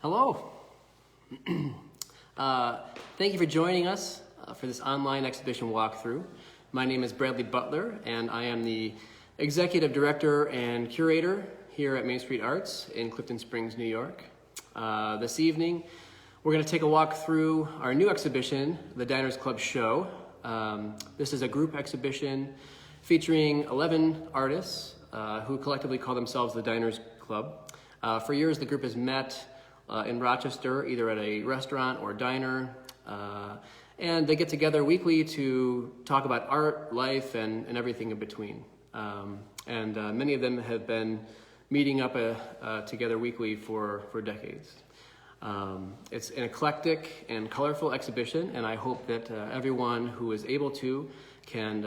Hello. Thank you for joining us for this online exhibition walkthrough. My name is Bradley Butler, and I am the Executive Director and Curator here at Main Street Arts in Clifton Springs, New York. This evening, we're going to take a walk through our new exhibition, the Diners Club Show. This is a group exhibition featuring 11 artists who collectively call themselves the Diners Club. For years, the group has met in Rochester, either at a restaurant or diner, and they get together weekly to talk about art, life, and everything in between. Many of them have been meeting up together weekly for decades. It's an eclectic and colorful exhibition, and I hope that everyone who is able to can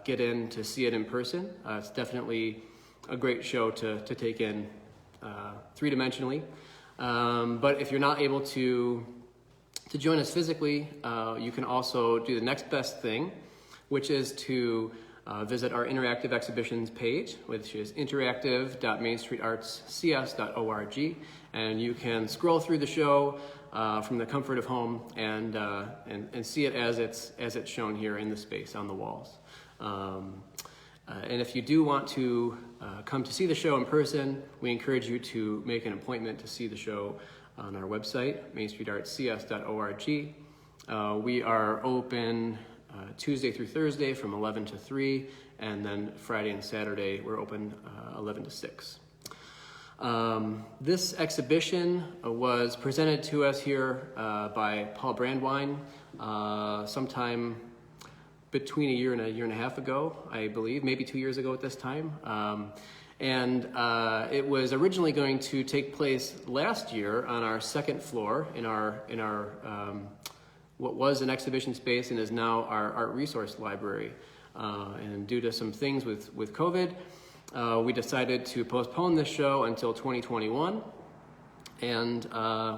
get in to see it in person. It's definitely a great show to take in three-dimensionally. But if you're not able to join us physically, you can also do the next best thing, which is to visit our interactive exhibitions page, which is interactive.mainstreetartscs.org, and you can scroll through the show from the comfort of home and see it as it's shown here in the space on the walls. And if you do want to come to see the show in person, we encourage you to make an appointment to see the show on our website, mainstreetartscs.org. We are open Tuesday through Thursday from 11 to 3, and then Friday and Saturday we're open 11 to 6. This exhibition was presented to us here by Paul Brandwein sometime between a year and a half ago, I believe, maybe 2 years ago at this time. It was originally going to take place last year on our second floor in our what was an exhibition space and is now our art resource library. And due to some things with COVID, we decided to postpone this show until 2021. And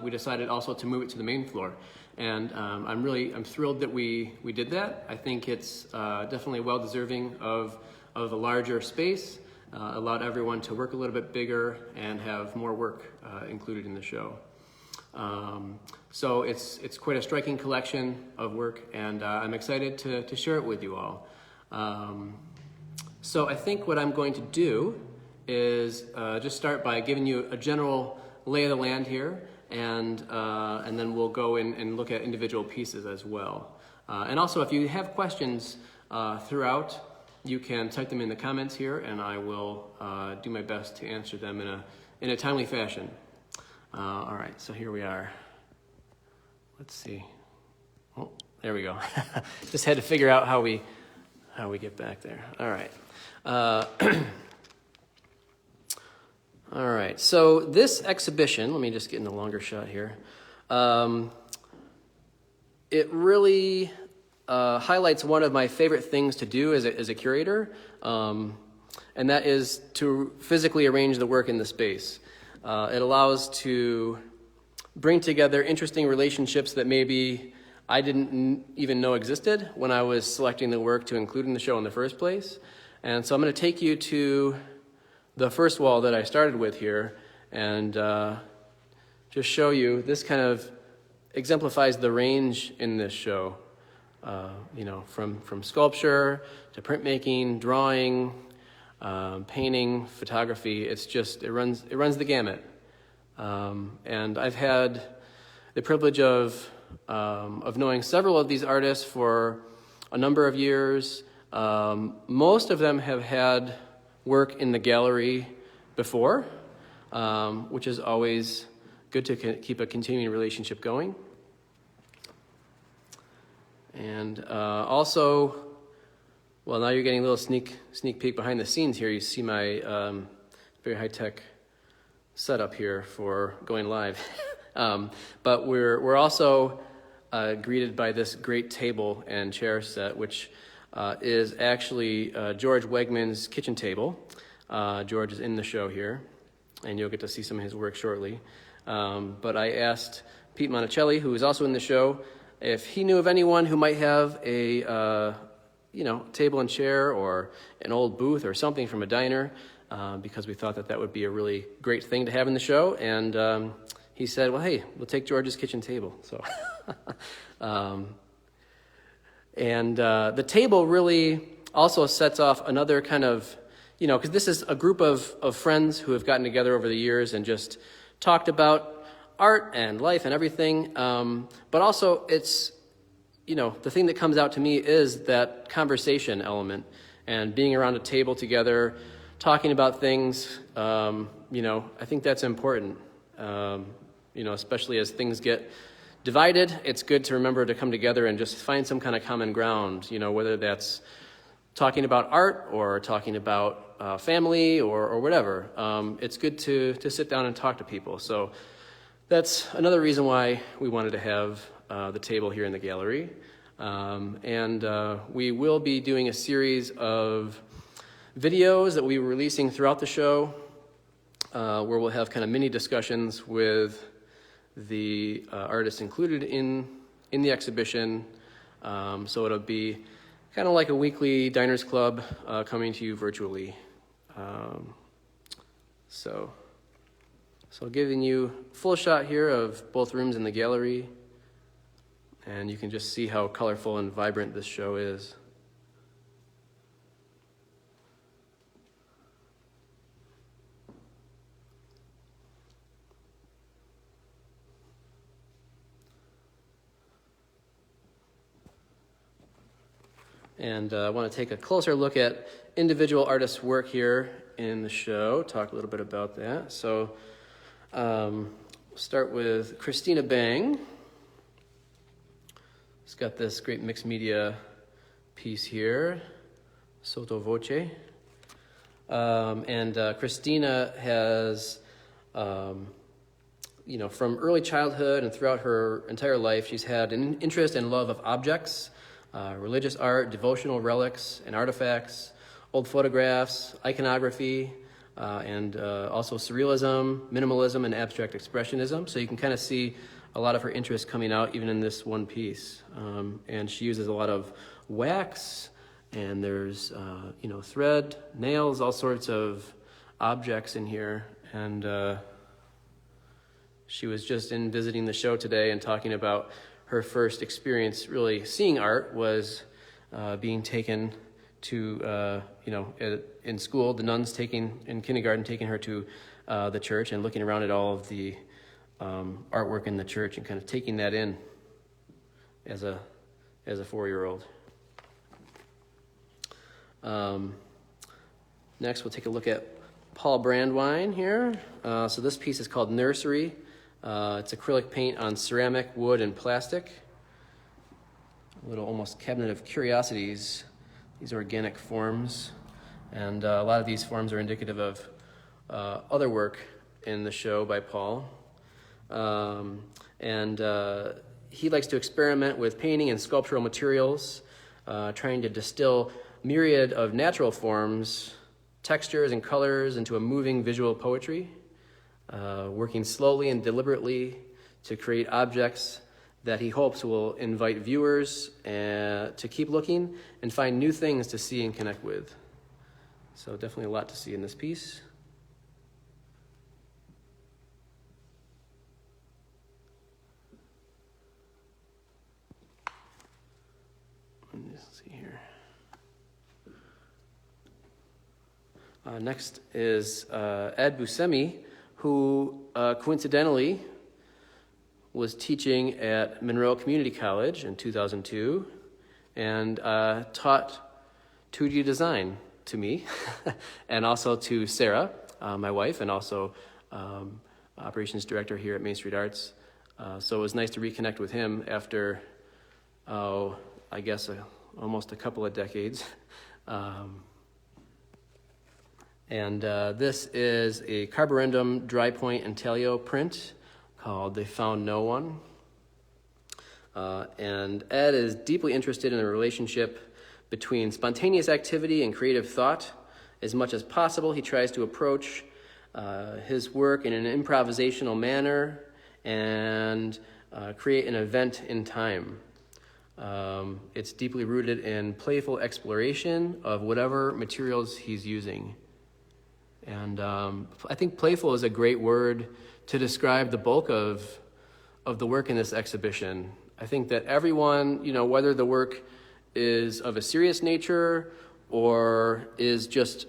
we decided also to move it to the main floor. And I'm thrilled that we did that. I think it's definitely well deserving of a larger space, allowed everyone to work a little bit bigger and have more work included in the show. So it's quite a striking collection of work, and I'm excited to share it with you all. So I think what I'm going to do is just start by giving you a general lay of the land here, and then we'll go in and look at individual pieces as well. And also, if you have questions throughout, you can type them in the comments here, and I will do my best to answer them in a timely fashion. All right, so here we are. Let's see. Oh, there we go. Just had to figure out how we get back there. All right. All right, so this exhibition, let me just get in the longer shot here. It really highlights one of my favorite things to do as a curator, and that is to physically arrange the work in the space. It allows to bring together interesting relationships that maybe I didn't even know existed when I was selecting the work to include in the show in the first place. And so I'm going to take you to the first wall that I started with here and just show you. This kind of exemplifies the range in this show, from sculpture to printmaking, drawing, painting, photography. It runs the gamut. And I've had the privilege of knowing several of these artists for a number of years. Most of them have had work in the gallery before, which is always good to keep a continuing relationship going. And also, well, now you're getting a little sneak peek behind the scenes here. You see my very high-tech setup here for going live. But we're also greeted by this great table and chair set, which is actually George Wegman's kitchen table. George is in the show here, and you'll get to see some of his work shortly. But I asked Pete Monacelli, who is also in the show, if he knew of anyone who might have a table and chair or an old booth or something from a diner, because we thought that would be a really great thing to have in the show. And he he said, well, hey, we'll take George's kitchen table. So, the table really also sets off another kind of, because this is a group of friends who have gotten together over the years and just talked about art and life and everything. But also it's, the thing that comes out to me is that conversation element and being around a table together, talking about things. I think that's important. Especially as things get divided, it's good to remember to come together and just find some kind of common ground, whether that's talking about art or talking about family or whatever. It's good to sit down and talk to people. So that's another reason why we wanted to have the table here in the gallery. We will be doing a series of videos that we're releasing throughout the show where we'll have kind of mini discussions with the artists included in the exhibition. So it'll be kind of like a weekly Diners Club coming to you virtually. So giving you a full shot here of both rooms in the gallery, and you can just see how colorful and vibrant this show is. And I want to take a closer look at individual artists' work here in the show, talk a little bit about that. So we'll start with Christina Bang. She's got this great mixed media piece here, Sotto Voce. Christina has, from early childhood and throughout her entire life, she's had an interest and love of objects, religious art, devotional relics and artifacts, old photographs, iconography, and also surrealism, minimalism, and abstract expressionism. So you can kind of see a lot of her interest coming out even in this one piece. And she uses a lot of wax, and there's, thread, nails, all sorts of objects in here. And she was just visiting the show today and talking about her first experience really seeing art was being taken to, in school, the nuns in kindergarten, taking her to the church and looking around at all of the artwork in the church and kind of taking that in as a 4-year-old. Next, we'll take a look at Paul Brandwein here. So this piece is called Nursery. It's acrylic paint on ceramic, wood, and plastic. A little almost cabinet of curiosities, these organic forms. And a lot of these forms are indicative of other work in the show by Paul. He likes to experiment with painting and sculptural materials, trying to distill myriad of natural forms, textures, and colors into a moving visual poetry. Working slowly and deliberately to create objects that he hopes will invite viewers to keep looking and find new things to see and connect with. So definitely a lot to see in this piece. Let's see here. Next is Ed Busemi, who coincidentally was teaching at Monroe Community College in 2002 and taught 2D design to me and also to Sarah, my wife, and also operations director here at Main Street Arts. So it was nice to reconnect with him after, I guess, almost a couple of decades. This is a carborundum dry point intaglio print called They Found No One. And Ed is deeply interested in the relationship between spontaneous activity and creative thought. As much as possible, he tries to approach his work in an improvisational manner and create an event in time. It's deeply rooted in playful exploration of whatever materials he's using. And I think playful is a great word to describe the bulk of the work in this exhibition. I think that everyone, whether the work is of a serious nature or is just,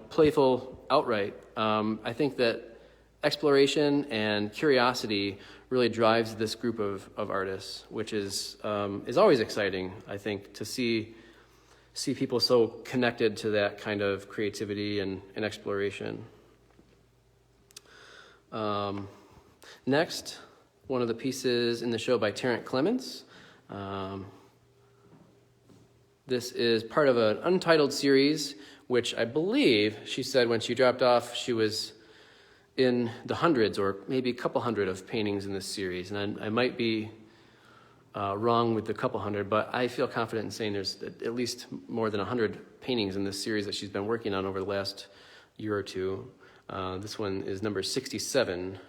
playful outright, I think that exploration and curiosity really drives this group of artists, which is always exciting, I think, to see people so connected to that kind of creativity and exploration. Next, one of the pieces in the show by Tarrant Clements. This is part of an Untitled series, which I believe she said when she dropped off, she was in the hundreds or maybe a couple hundred of paintings in this series. And I might be wrong with the couple hundred, but I feel confident in saying there's at least more than 100 paintings in this series that she's been working on over the last year or two. This one is number 67,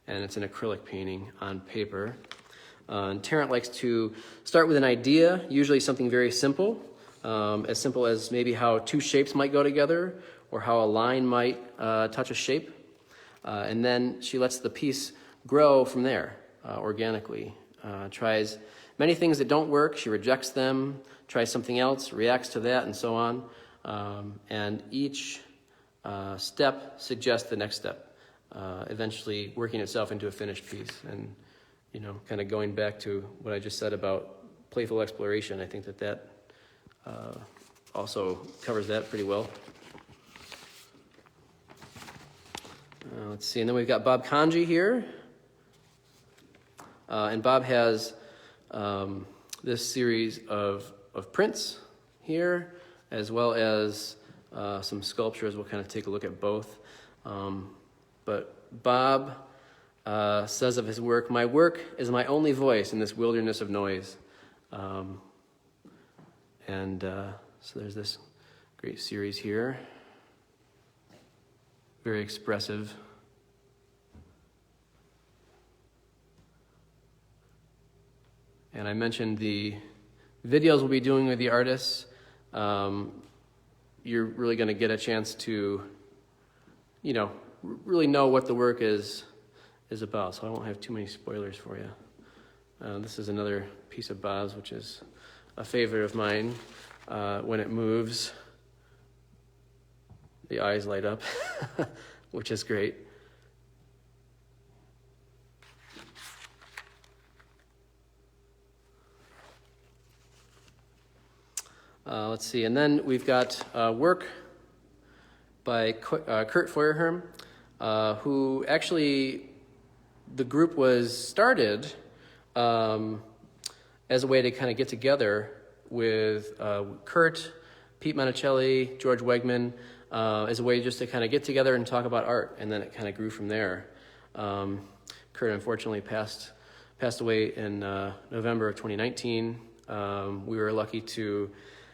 and it's an acrylic painting on paper. And Tarrant likes to start with an idea, usually something very simple as maybe how two shapes might go together or how a line might touch a shape. And then she lets the piece grow from there organically. Tries many things that don't work, she rejects them, tries something else, reacts to that, and so on. And each step suggests the next step, eventually working itself into a finished piece. And, kind of going back to what I just said about playful exploration, I think that also covers that pretty well. Let's see, and then we've got Bob Conge here. And Bob has this series of prints here, as well as some sculptures. We'll kind of take a look at both. But Bob says of his work, "My work is my only voice in this wilderness of noise." So there's this great series here. Very expressive. And I mentioned the videos we'll be doing with the artists. You're really going to get a chance to, really know what the work is about. So I won't have too many spoilers for you. This is another piece of Bob's, which is a favorite of mine. When it moves, the eyes light up, which is great. Let's see, and then we've got work by Kurt Feuerherm, who actually, the group was started as a way to kind of get together with Kurt, Pete Monacelli, George Wegman, as a way just to kind of get together and talk about art, and then it kind of grew from there. Kurt unfortunately passed away in November of 2019. We were lucky to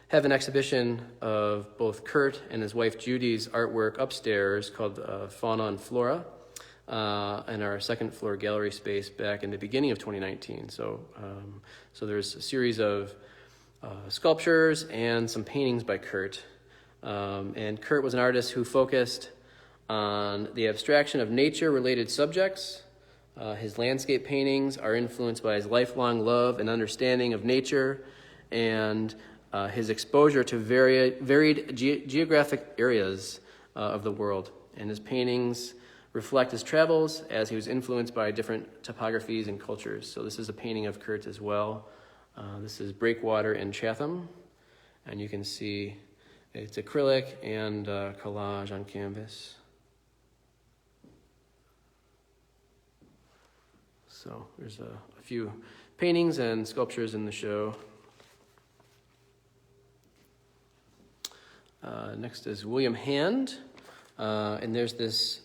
have an exhibition of both Kurt and his wife Judy's artwork upstairs called Fauna and Flora in our second floor gallery space back in the beginning of 2019. So there's a series of sculptures and some paintings by Kurt. And Kurt was an artist who focused on the abstraction of nature-related subjects. His landscape paintings are influenced by his lifelong love and understanding of nature and his exposure to varied geographic areas of the world. And his paintings reflect his travels as he was influenced by different topographies and cultures. So this is a painting of Kurt as well. This is Breakwater in Chatham. And you can see it's acrylic and collage on canvas. So there's a few paintings and sculptures in the show. Next is William Hand, and there's this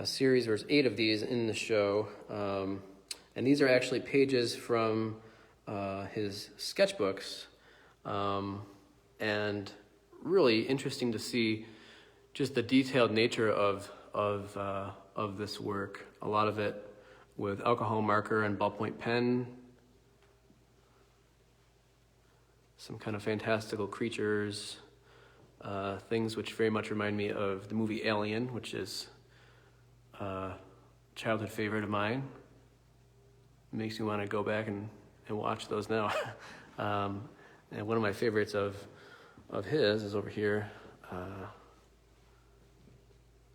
series, there's 8 of these in the show, and these are actually pages from his sketchbooks, and really interesting to see just the detailed nature of this work. A lot of it with alcohol marker and ballpoint pen, some kind of fantastical creatures. things which very much remind me of the movie Alien, which is a childhood favorite of mine. It makes me want to go back and watch those now. And one of my favorites of his is over here.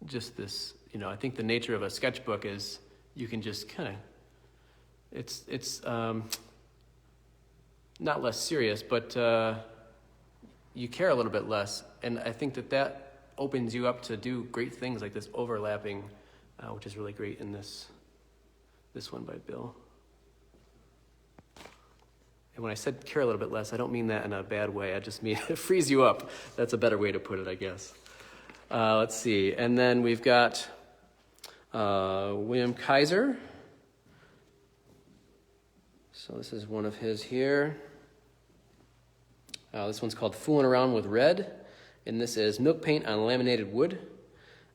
Just this, I think the nature of a sketchbook is you can just kind of, it's not less serious, but you care a little bit less. And I think that opens you up to do great things like this overlapping, which is really great in this one by Bill. And when I said care a little bit less, I don't mean that in a bad way. I just mean it frees you up. That's a better way to put it, I guess. Let's see. And then we've got William Kaiser. So this is one of his here. This one's called Fooling Around with Red. And this is milk paint on laminated wood.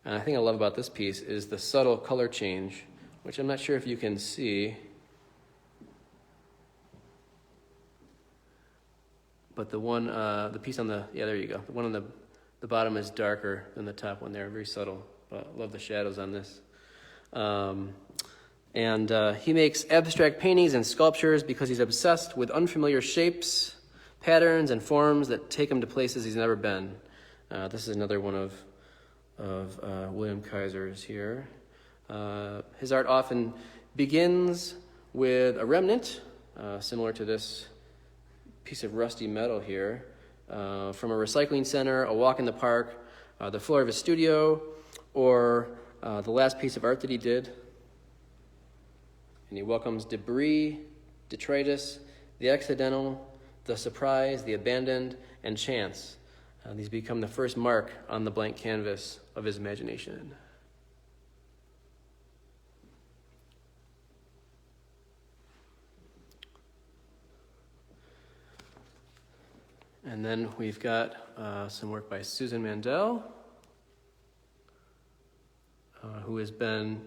And the thing I love about this piece is the subtle color change, which I'm not sure if you can see. But the piece on there you go. The one on the bottom is darker than the top one there, very subtle. But I love the shadows on this. And he makes abstract paintings and sculptures because he's obsessed with unfamiliar shapes, patterns, and forms that take him to places he's never been. This is another one of William Kaiser's here. His art often begins with a remnant, similar to this piece of rusty metal here, from a recycling center, a walk in the park, the floor of his studio, or the last piece of art that he did. And he welcomes debris, detritus, the accidental, the surprise, the abandoned, and chance. These become the first mark on the blank canvas of his imagination. And then we've got some work by Susan Mandel, who has been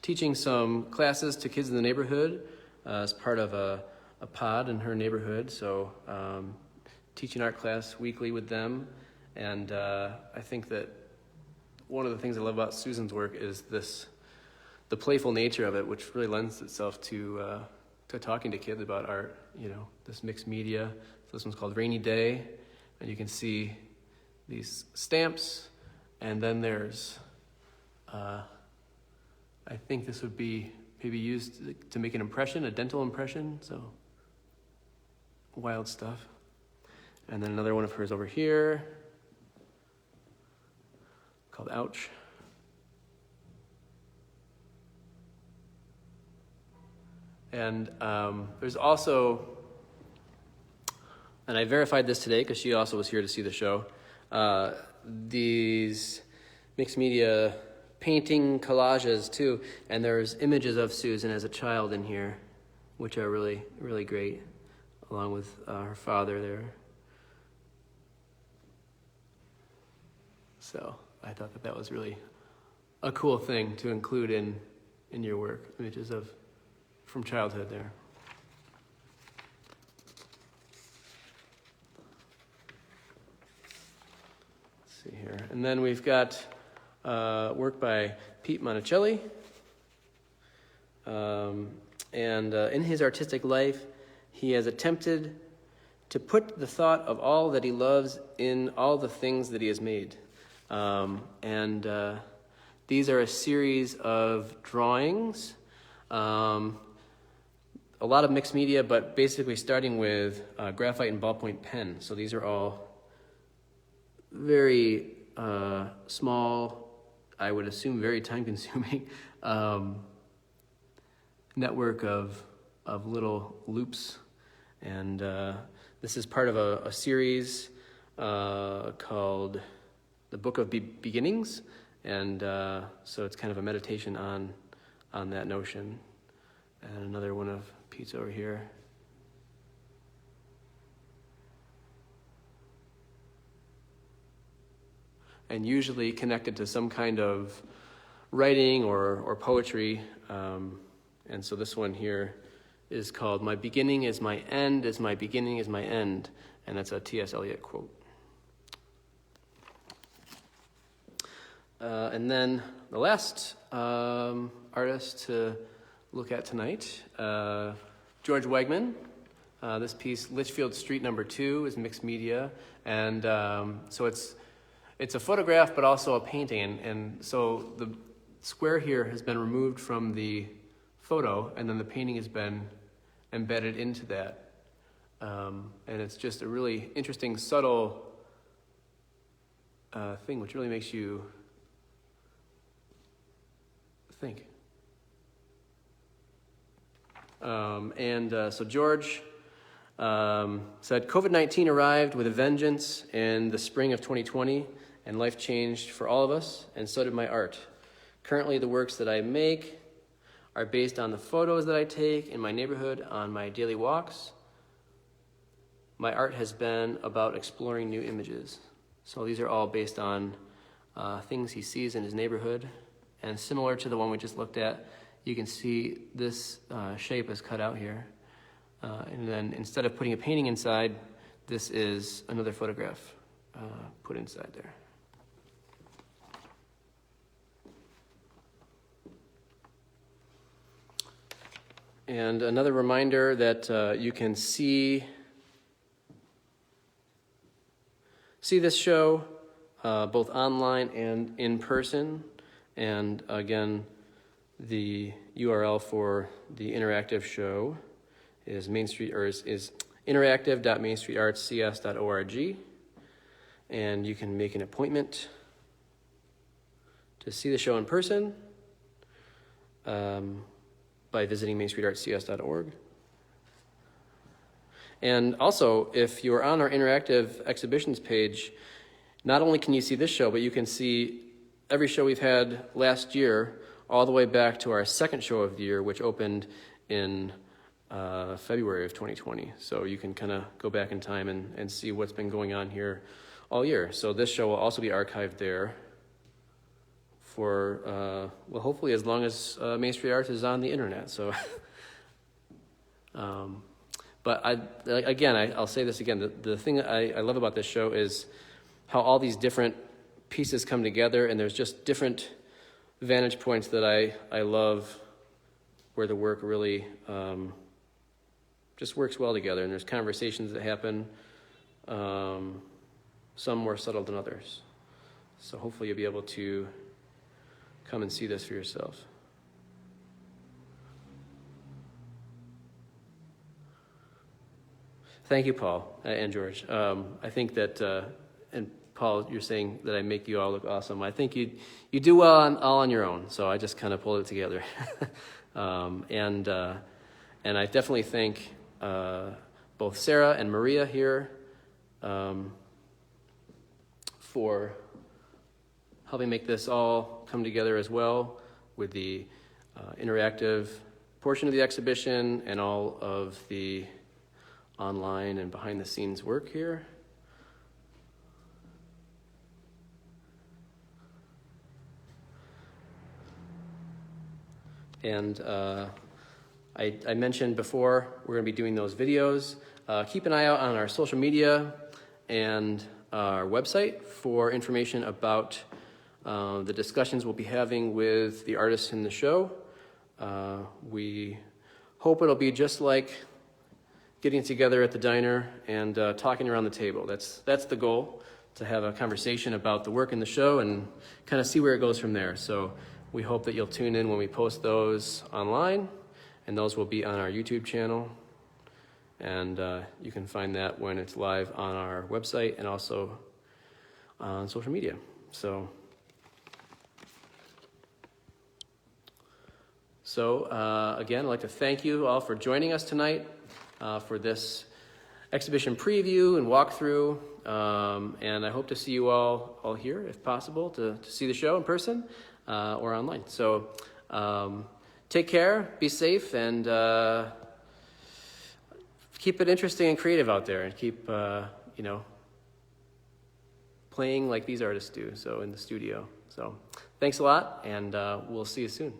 teaching some classes to kids in the neighborhood as part of a pod in her neighborhood. So teaching art class weekly with them. And I think that one of the things I love about Susan's work is the playful nature of it, which really lends itself to talking to kids about art, this mixed media. So this one's called Rainy Day, and you can see these stamps, and then there's, I think this would be maybe used to make an impression, a dental impression, so wild stuff. And then another one of hers over here, called Ouch. And there's also, and I verified this today because she also was here to see the show, these mixed media painting collages too, and there's images of Susan as a child in here, which are really, really great, along with her father there. So I thought that was really a cool thing to include in your work, images from childhood there. Let's see here. And then we've got work by Pete Monacelli. And in his artistic life, he has attempted to put the thought of all that he loves in all the things that he has made. These are a series of drawings, a lot of mixed media, but basically starting with graphite and ballpoint pen. So these are all very small, I would assume very time-consuming network of little loops. And this is part of a series called The Book of Beginnings. And so it's kind of a meditation on that notion. And another one of Pete's over here. And usually connected to some kind of writing or poetry. And so this one here is called My Beginning is My End, is My Beginning is My End. And that's a T.S. Eliot quote. And then the last artist to look at tonight, George Wegman. This piece, Litchfield Street No. 2, is mixed media, and so it's a photograph but also a painting, and so the square here has been removed from the photo, and then the painting has been embedded into that, and it's just a really interesting, subtle thing, which really makes you think. So George said, COVID-19 arrived with a vengeance in the spring of 2020, and life changed for all of us, and so did my art. Currently, the works that I make are based on the photos that I take in my neighborhood on my daily walks. My art has been about exploring new images. So these are all based on things he sees in his neighborhood, and similar to the one we just looked at, you can see this shape is cut out here. And then instead of putting a painting inside, this is another photograph put inside there. And another reminder that you can see this show both online and in person. And again, the URL for the interactive show is interactive.mainstreetartscs.org, and you can make an appointment to see the show in person by visiting mainstreetartscs.org. And also, if you're on our interactive exhibitions page, not only can you see this show, but you can see every show we've had last year, all the way back to our second show of the year, which opened in February of 2020. So you can kind of go back in time and see what's been going on here all year. So this show will also be archived there for, well, hopefully as long as Main Street Arts is on the internet. So, but I'll say this again, the thing that I love about this show is how all these different pieces come together, and there's just different vantage points that I love, where the work really just works well together, and there's conversations that happen, some more subtle than others. So hopefully you'll be able to come and see this for yourself. Thank you, Paul and George. I think that, and Paul, you're saying that I make you all look awesome. I think you do well all on your own, so I just kind of pulled it together. And I definitely thank both Sarah and Maria here for helping make this all come together as well, with the interactive portion of the exhibition and all of the online and behind the scenes work here. And I mentioned before, we're going to be doing those videos. Keep an eye out on our social media and our website for information about the discussions we'll be having with the artists in the show. We hope it'll be just like getting together at the diner and talking around the table. That's the goal, to have a conversation about the work in the show and kind of see where it goes from there. So we hope that you'll tune in when we post those online, and those will be on our YouTube channel. And you can find that when it's live on our website and also on social media. So again, I'd like to thank you all for joining us tonight for this exhibition preview and walkthrough. And I hope to see you all here, if possible, to see the show in person or online. So take care, be safe, and keep it interesting and creative out there, and keep playing like these artists do, so in the studio. So thanks a lot, and we'll see you soon.